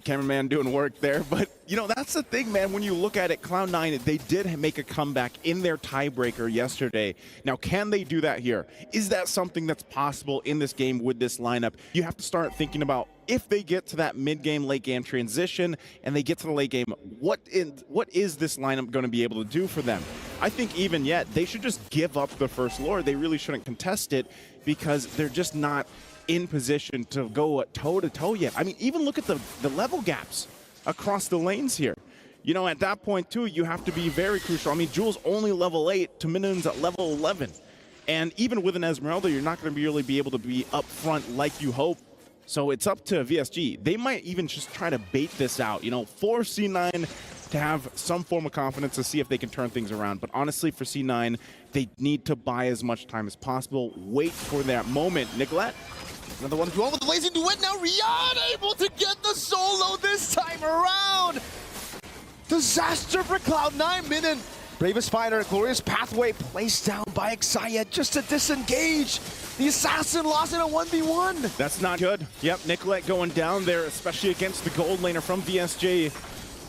Cameraman doing work there. But, you know, that's the thing, man. When you look at it, Cloud9, they did make a comeback in their tiebreaker yesterday. Now, can they do that here? Is that something that's possible in this game with this lineup? You have to start thinking about, if they get to that mid-game, late-game transition and they get to the late game, what is this lineup going to be able to do for them? I think even yet, they should just give up the first Lord. They really shouldn't contest it, because they're just not in position to go toe-to-toe yet. I mean, even look at the level gaps across the lanes here. You know, at that point, too, you have to be very crucial. I mean, Jules only level 8 to Minun's at level 11. And even with an Esmeralda, you're not going to really be able to be up front like you hope. So it's up to VSG. They might even just try to bait this out, you know, force C9 to have some form of confidence to see if they can turn things around. But honestly, for C9, they need to buy as much time as possible. Wait for that moment. Nicolette? Another one going with the blazing duet now. Rihanna able to get the solo this time around. Disaster for Cloud9. Minion Bravest Fighter, glorious pathway placed down by Xayah just to disengage. The assassin lost in a 1v1. That's not good. Yep, Nicolette going down there, especially against the gold laner from VSG,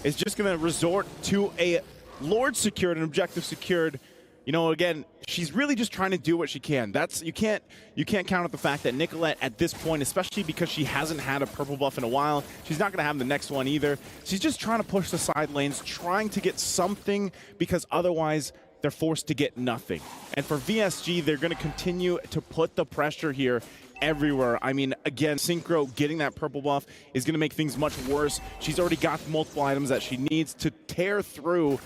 is just going to resort to a Lord secured, an objective secured. You know, again, she's really just trying to do what she can. That's you can't count out the fact that Nicolette at this point, especially because she hasn't had a purple buff in a while, she's not going to have the next one either. She's just trying to push the side lanes, trying to get something, because otherwise they're forced to get nothing. And for VSG, they're going to continue to put the pressure here everywhere. I mean, again, Synchro getting that purple buff is going to make things much worse. She's already got multiple items that she needs to tear through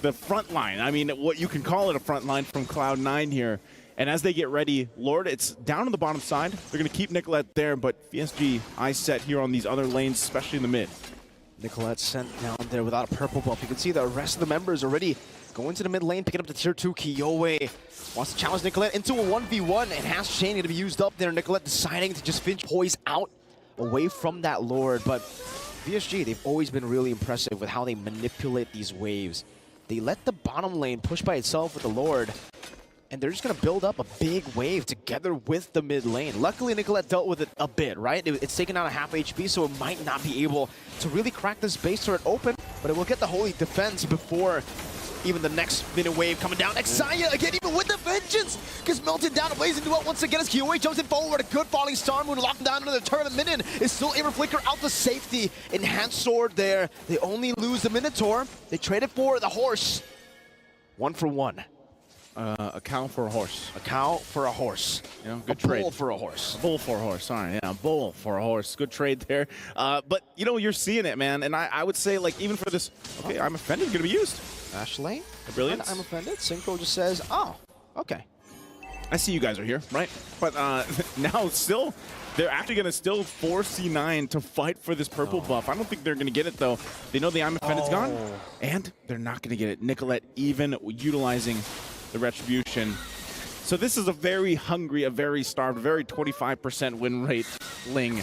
the front line. I mean, what you can call it a front line from Cloud9 here. And as they get ready, Lord, it's down on the bottom side. They're going to keep Nicolette there, but VSG eyes set here on these other lanes, especially in the mid. Nicolette sent down there without a purple buff. You can see the rest of the members already going to the mid lane, picking up the tier 2. Kiyoi wants to challenge Nicolette into a 1v1. Enhanced Chain going to be used up there. Nicolette deciding to just finish poise out away from that Lord. But VSG, they've always been really impressive with how they manipulate these waves. They let the bottom lane push by itself with the Lord, and they're just going to build up a big wave together with the mid lane. Luckily, Nicolette dealt with it a bit, right? It's taken out a half HP, so it might not be able to really crack this base turret open, but it will get the holy defense before even the next minute wave coming down. Xayah again, even with the vengeance, gets melted down. A blazing duel once again as Kiyoi jumps in forward. A good falling star moon, locking down another turret. A minion is still able to flicker out the safety. Enhanced sword there. They only lose the Minotaur. They traded for the horse. 1 for 1. A cow for a horse. A cow for a horse. You know, good a trade. Bull for a horse. A bull for a horse. Sorry, yeah, a bull for a horse. Good trade there. But, you know, you're seeing it, man. And I would say, like, even for this, okay, I'm offended, going to be used. Ashley? Brilliant. I'm offended. Synchro just says, oh, okay. I see you guys are here, right? But now still, they're actually going to still force C9 to fight for this purple buff. I don't think they're going to get it, though. They know the I'm offended's gone, and they're not going to get it. Nicolette even utilizing the retribution. So this is a very hungry, a very starved, a very 25% win rate Ling.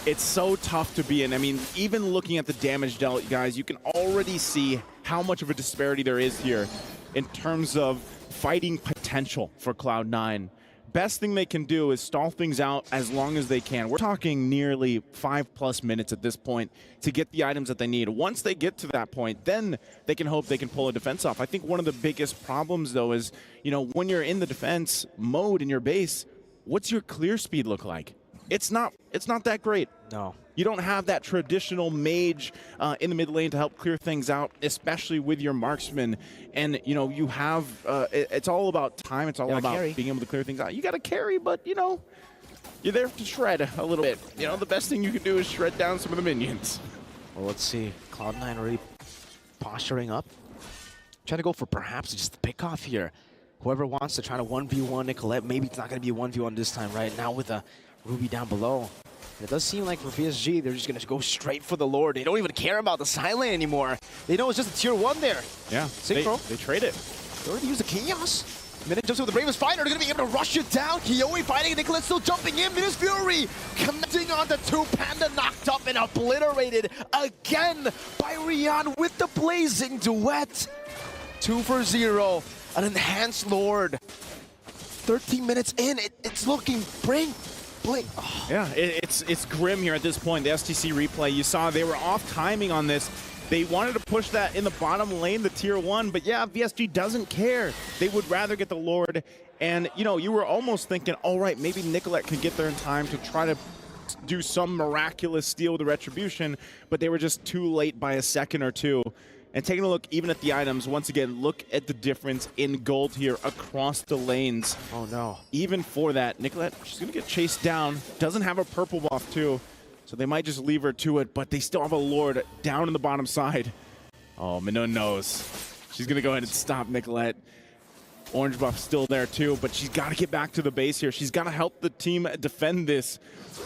It's so tough to be in. I mean, even looking at the damage dealt, guys, you can already see how much of a disparity there is here in terms of fighting potential for Cloud9. Best thing they can do is stall things out as long as they can. We're talking nearly 5+ minutes at this point to get the items that they need. Once they get to that point, then they can hope they can pull a defense off. I think one of the biggest problems, though, is, you know, when you're in the defense mode in your base, what's your clear speed look like? It's not that great. No. You don't have that traditional mage in the mid lane to help clear things out, especially with your marksman. And, you know, you have, it's all about time. It's all about being able to clear things out. You got to carry, but, you know, you're there to shred a little bit. You know, the best thing you can do is shred down some of the minions. Well, let's see. Cloud9 already posturing up. Trying to go for perhaps just the pick off here. Whoever wants to try to 1v1 Nicolette, maybe it's not going to be a 1v1 this time, right? Now with a Ruby down below. And it does seem like for PSG, they're just going to go straight for the Lord. They don't even care about the side lane anymore. They know it's just a tier 1 there. Yeah, Synchro. They trade it. They already used the Chaos. Minute jumps in with the Bravest Fighter. They're going to be able to rush it down. Kiyoi fighting. Nicolette still jumping in. Midas Fury connecting on the 2. Panda knocked up and obliterated again by Rian with the Blazing Duet. 2 for 0. An enhanced Lord. 13 minutes in. It's looking blink. Oh. Yeah, it's grim here at this point. The STC replay, you saw they were off timing on this. They wanted to push that in the bottom lane, the tier 1, but yeah, VSG doesn't care. They would rather get the Lord. And, you know, you were almost thinking, all right, maybe Nicolette could get there in time to try to do some miraculous steal with the retribution, but they were just too late by a second or two. And taking a look even at the items, once again, look at the difference in gold here across the lanes. Oh, no. Even for that, Nicolette, she's going to get chased down. Doesn't have a purple buff, too. So they might just leave her to it, but they still have a Lord down in the bottom side. Oh, Minun knows. She's going to go ahead and stop Nicolette. Orange buff still there, too, but she's got to get back to the base here. She's got to help the team defend this.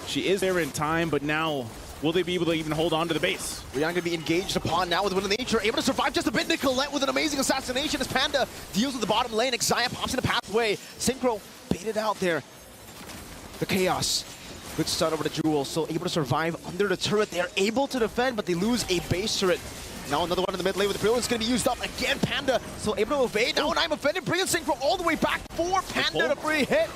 She is there in time, but now will they be able to even hold on to the base? Rian going to be engaged upon now with Wind of Nature, able to survive just a bit. Nicolette with an amazing assassination as Panda deals with the bottom lane. Xayah pops in the pathway. Synchro baited out there. The Chaos. Good stun over the Jewel, still able to survive under the turret. They are able to defend, but they lose a base turret. Now another one in the mid lane with the Brilliant's going to be used up again. Panda still able to evade. Now I'm offended. Brilliant synchro all the way back for Panda to free hit.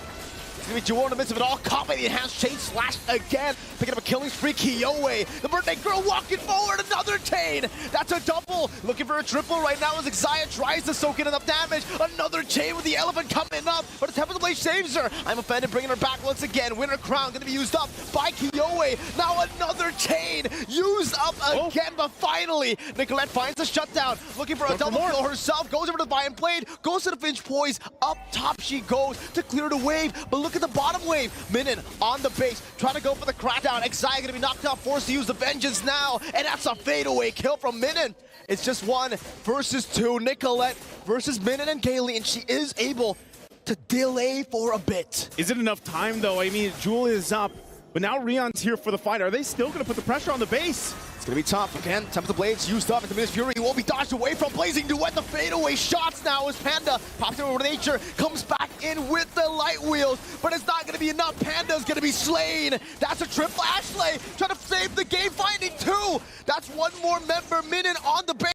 It's going to be Jewel in the midst of it all, caught by the enhanced chain slash again. Picking up a killing spree, Kiyoe. The birthday girl walking forward, another chain. That's a double. Looking for a triple right now as Xayah tries to soak in enough damage. Another chain with the elephant coming up, but the Temple of the Blade saves her. I'm offended, bringing her back once again. Winter Crown going to be used up by Kiyoe. Now another chain used up again, but finally, Nicolette finds the shutdown. Looking for a double kill herself, goes over to the Vine Blade, goes to the Finch Poise. Up top she goes to clear the wave, but look at the bottom wave. Minin on the base, trying to go for the crackdown. Xayah gonna be knocked out, forced to use the vengeance now, and that's a fadeaway kill from Minin. It's just 1 versus 2. Nicolette versus Minin and Kaylee, and she is able to delay for a bit. Is it enough time though? I mean, Jewel is up, but now Rion's here for the fight. Are they still gonna put the pressure on the base? It's gonna be tough. Again, Temple of the Blades used up into Miss Fury. He won't be dodged away from Blazing Duet. The fadeaway shots now as Panda pops over to nature, comes back in with the light wheels, but it's not gonna be enough. Panda's gonna be slain. That's a triple Ashley trying to save the game, finding 2. That's 1 more member. Minin on the base.